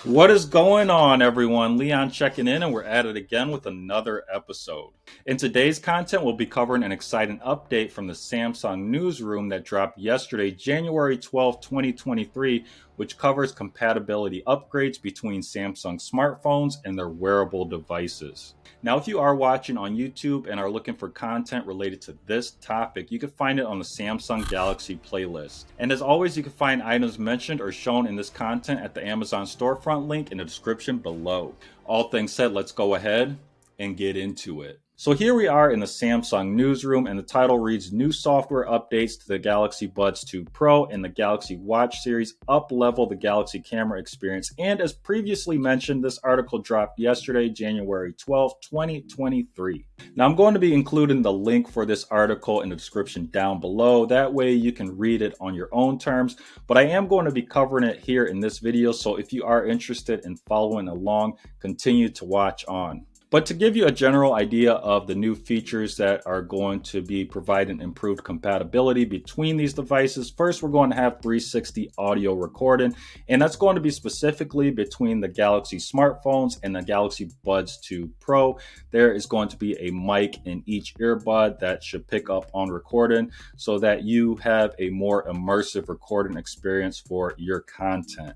What is going on, everyone? Leon checking in, and we're at it again with another episode. In today's content, we'll be covering an exciting update from the Samsung Newsroom that dropped yesterday, January 12, 2023, which covers compatibility upgrades between Samsung smartphones and their wearable devices. Now, if you are watching on YouTube and are looking for content related to this topic, you can find it on the Samsung Galaxy playlist. And as always, you can find items mentioned or shown in this content at the Amazon storefront link in the description below. All things said, let's go ahead and get into it. So here we are in the Samsung Newsroom, and the title reads, New software updates to the Galaxy Buds2 Pro and the Galaxy Watch series up-level the Galaxy camera experience. And as previously mentioned, this article dropped yesterday, January 12, 2023. Now I'm going to be including the link for this article in the description down below. That way you can read it on your own terms, but I am going to be covering it here in this video. So if you are interested in following along, continue to watch on. But to give you a general idea of the new features that are going to be providing improved compatibility between these devices, first we're going to have 360 audio recording, and that's going to be specifically between the Galaxy smartphones and the Galaxy Buds 2 Pro. There is going to be a mic in each earbud that should pick up on recording so that you have a more immersive recording experience for your content.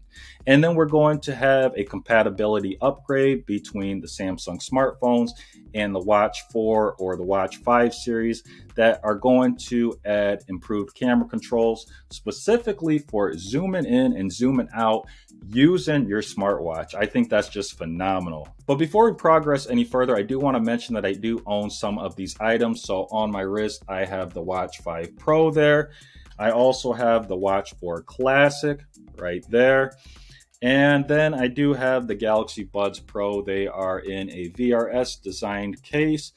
And then we're going to have a compatibility upgrade between the Samsung smartphones and the Watch 4 or the Watch 5 series that are going to add improved camera controls, specifically for zooming in and zooming out using your smartwatch. I think that's just phenomenal. But before we progress any further, I do want to mention that I do own some of these items. So on my wrist, I have the Watch 5 Pro there. I also have the Watch 4 Classic right there. And then I do have the Galaxy Buds Pro. They are in a VRS designed case.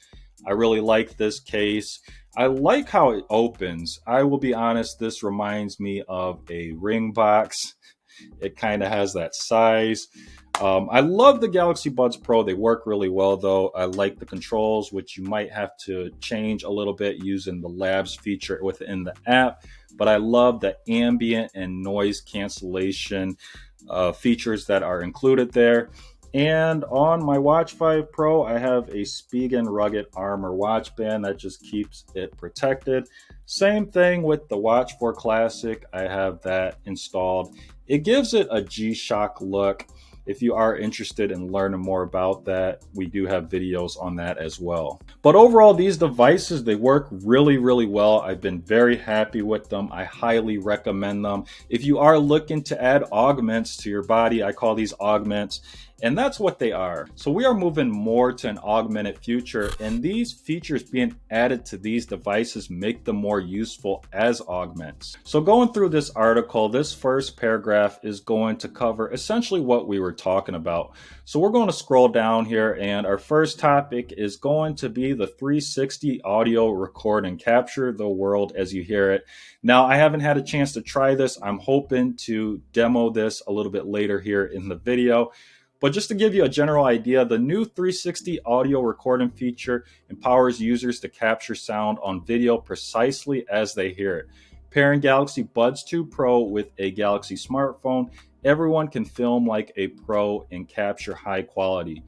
I really like this case. I like how it opens. I will be honest, this reminds me of a ring box. It kind of has that size. I love the Galaxy Buds Pro. They work really well though. I like the controls, which you might have to change a little bit using the Labs feature within the app. But I love the ambient and noise cancellation features that are included there. And on my Watch 5 Pro, I have a Spigen Rugged Armor watch band that just keeps it protected. Same thing with the Watch 4 Classic. I have that installed. It gives it a G-Shock look. If you are interested in learning more about that, we do have videos on that as well. But overall, these devices, they work really, really well. I've been very happy with them. I highly recommend them. If you are looking to add augments to your body, I call these augments, and that's what they are. So we are moving more to an augmented future, and these features being added to these devices make them more useful as augments. So going through this article, this first paragraph is going to cover essentially what we were talking about. So we're going to scroll down here, and our first topic is going to be the 360 audio record and capture the world as you hear it. Now, I haven't had a chance to try this. I'm hoping to demo this a little bit later here in the video. But just to give you a general idea, the new 360 audio recording feature empowers users to capture sound on video precisely as they hear it. Pairing Galaxy Buds 2 Pro with a Galaxy smartphone, everyone can film like a pro and capture high quality.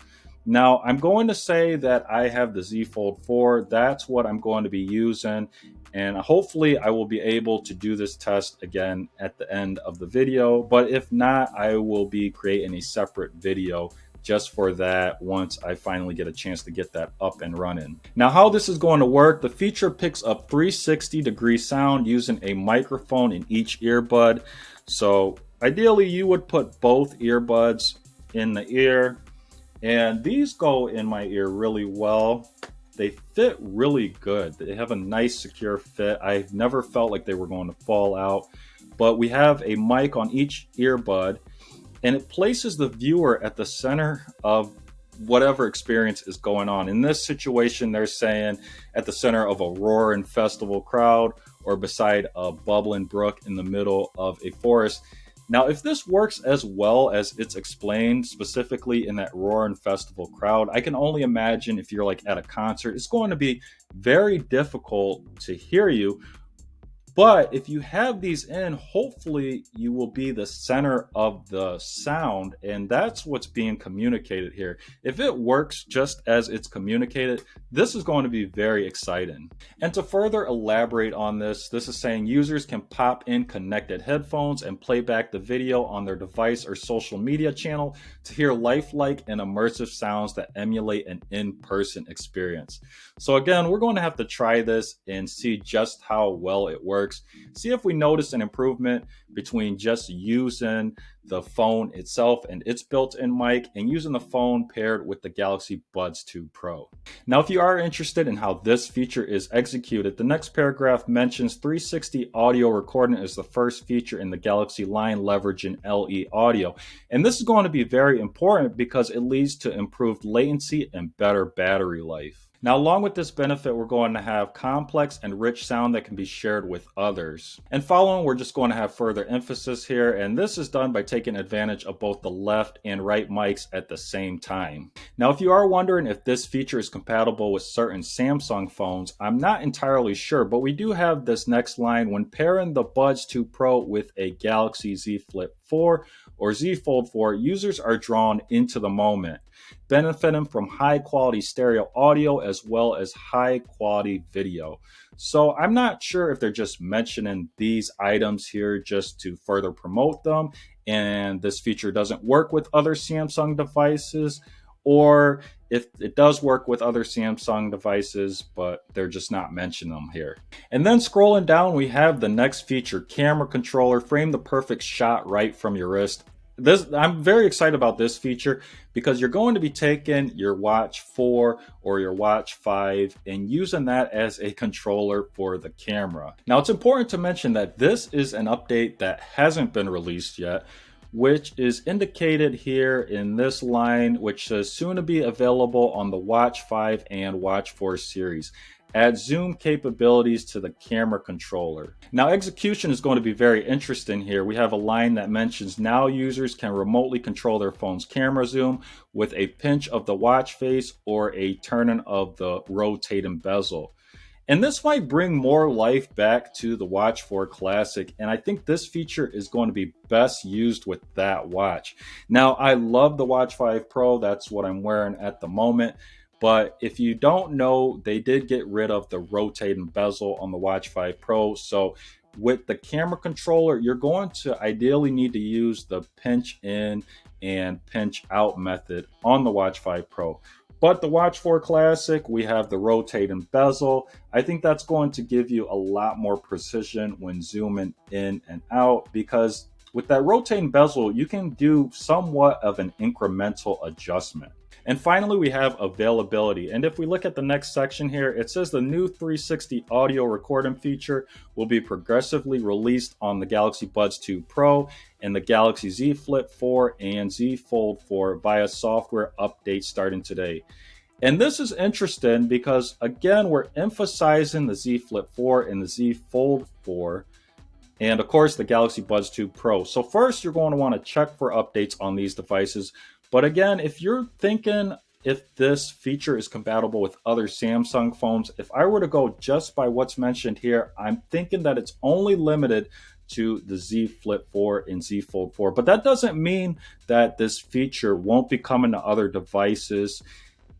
Now, I'm going to say that I have the Z Fold4. That's what I'm going to be using. And hopefully I will be able to do this test again at the end of the video. But if not, I will be creating a separate video just for that once I finally get a chance to get that up and running. Now, how this is going to work, the feature picks up 360-degree sound using a microphone in each earbud. So ideally, you would put both earbuds in the ear, and these go in my ear really well. They fit really good. They have a nice secure fit. I've never felt like they were going to fall out. But we have a mic on each earbud, and it places the viewer at the center of whatever experience is going on. In this situation, they're saying at the center of a roaring festival crowd or beside a bubbling brook in the middle of a forest. Now, if this works as well as it's explained specifically in that roaring festival crowd, I can only imagine if you're like at a concert, it's going to be very difficult to hear you. But if you have these in, hopefully you will be the center of the sound, and that's what's being communicated here. If it works just as it's communicated, this is going to be very exciting. And to further elaborate on this is saying users can pop in connected headphones and play back the video on their device or social media channel to hear lifelike and immersive sounds that emulate an in-person experience. So again, we're going to have to try this and see just how well it works. See if we notice an improvement between just using the phone itself and its built-in mic and using the phone paired with the Galaxy Buds 2 Pro. Now, if you are interested in how this feature is executed, the next paragraph mentions 360 audio recording is the first feature in the Galaxy line leveraging LE audio. And this is going to be very important because it leads to improved latency and better battery life. Now, along with this benefit, we're going to have complex and rich sound that can be shared with others. And following, we're just going to have further emphasis here, and this is done by taking advantage of both the left and right mics at the same time. Now, if you are wondering if this feature is compatible with certain Samsung phones, I'm not entirely sure, but we do have this next line. When pairing the Buds 2 Pro with a Galaxy Z Flip4 or Z Fold4, users are drawn into the moment, benefiting from high quality stereo audio as well as high quality video. So I'm not sure if they're just mentioning these items here just to further promote them, and this feature doesn't work with other Samsung devices, or if it does work with other Samsung devices, but they're just not mentioning them here. And then scrolling down, we have the next feature, camera controller, frame the perfect shot right from your wrist. I'm very excited about this feature because you're going to be taking your Watch 4 or your Watch 5 and using that as a controller for the camera. Now, it's important to mention that this is an update that hasn't been released yet, which is indicated here in this line, which says soon to be available on the Watch 5 and Watch 4 series. Add zoom capabilities to the camera controller. Now, execution is going to be very interesting here. We have a line that mentions now users can remotely control their phone's camera zoom with a pinch of the watch face or a turning of the rotating bezel. And this might bring more life back to the Watch 4 Classic, and I think this feature is going to be best used with that watch. Now, I love the Watch 5 Pro. That's what I'm wearing at the moment. But if you don't know, they did get rid of the rotating bezel on the Watch 5 Pro. So with the camera controller, you're going to ideally need to use the pinch in and pinch out method on the Watch 5 Pro. But the Watch 4 Classic, we have the rotating bezel. I think that's going to give you a lot more precision when zooming in and out, because with that rotating bezel, you can do somewhat of an incremental adjustment. And finally, we have availability. And if we look at the next section here, it says the new 360 audio recording feature will be progressively released on the Galaxy Buds 2 Pro and the Galaxy Z Flip 4 and Z Fold 4 via software updates starting today. And this is interesting because, again, we're emphasizing the Z Flip 4 and the Z Fold 4. And of course, the Galaxy Buds 2 Pro. So first, you're going to want to check for updates on these devices. But again, if you're thinking if this feature is compatible with other Samsung phones, if I were to go just by what's mentioned here, I'm thinking that it's only limited to the Z Flip 4 and Z Fold 4. But that doesn't mean that this feature won't be coming to other devices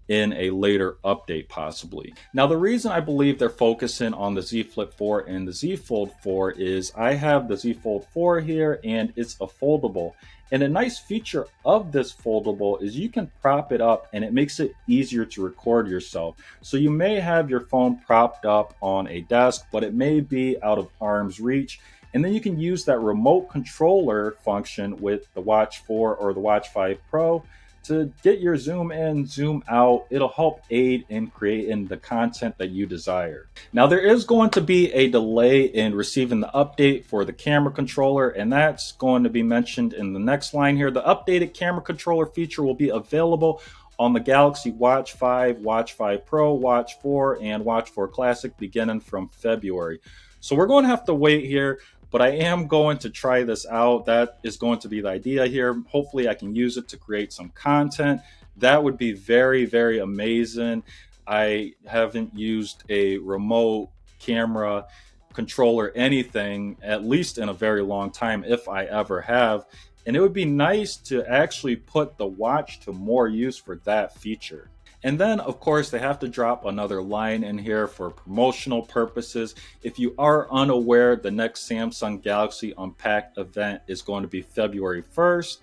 in a later update possibly. Now, the reason I believe they're focusing on the Z Flip 4 and the Z Fold 4 is I have the Z Fold 4 here and it's a foldable. And a nice feature of this foldable is you can prop it up and it makes it easier to record yourself. So you may have your phone propped up on a desk, but it may be out of arm's reach. And then you can use that remote controller function with the Watch 4 or the Watch 5 Pro to get your zoom in, zoom out. It'll help aid in creating the content that you desire. Now, there is going to be a delay in receiving the update for the camera controller, and that's going to be mentioned in the next line here. The updated camera controller feature will be available on the Galaxy Watch 5, Watch 5 Pro, Watch 4, and Watch 4 Classic beginning from February. So we're going to have to wait here, but I am going to try this out. That is going to be the idea here. Hopefully I can use it to create some content. That would be very, very amazing. I haven't used a remote camera controller anything, at least in a very long time, if I ever have. And it would be nice to actually put the watch to more use for that feature. And then, of course, they have to drop another line in here for promotional purposes. If you are unaware, the next Samsung Galaxy Unpacked event is going to be February 1st.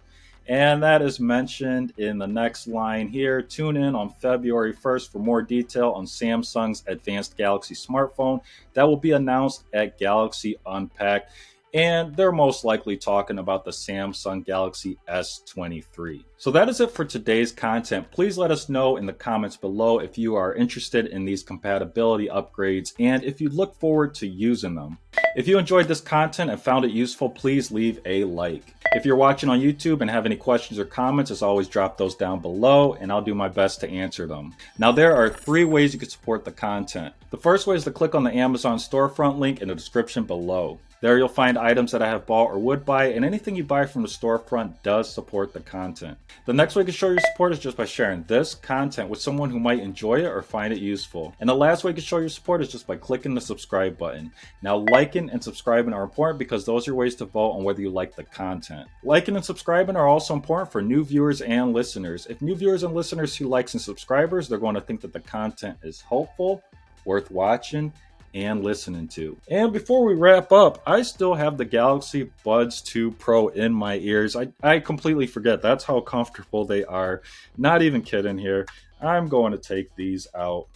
And that is mentioned in the next line here. Tune in on February 1st for more detail on Samsung's advanced Galaxy smartphone that will be announced at Galaxy Unpacked. And they're most likely talking about the Samsung Galaxy S23. So that is it for today's content. Please let us know in the comments below if you are interested in these compatibility upgrades and if you look forward to using them. If you enjoyed this content and found it useful, please leave a like. If you're watching on YouTube and have any questions or comments, as always, drop those down below and I'll do my best to answer them. Now, there are 3 ways you can support the content. The first way is to click on the Amazon storefront link in the description below. There you'll find items that I have bought or would buy, and anything you buy from the storefront does support the content. The next way you can show your support is just by sharing this content with someone who might enjoy it or find it useful. And the last way you can show your support is just by clicking the subscribe button. Now, liking and subscribing are important because those are ways to vote on whether you like the content. Liking and subscribing are also important for new viewers and listeners. If new viewers and listeners see likes and subscribers, they're going to think that the content is helpful, worth watching, and listening to. And before we wrap up, I still have the Galaxy Buds 2 Pro in my ears. I completely forget. That's how comfortable they are. Not even kidding here. I'm going to take these out.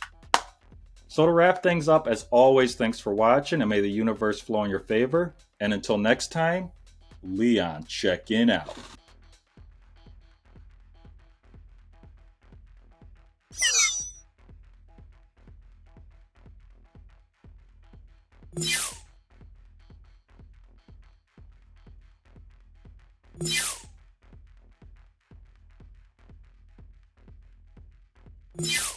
So to wrap things up, as always, thanks for watching and may the universe flow in your favor. And until next time, Leon checking out. Yeah.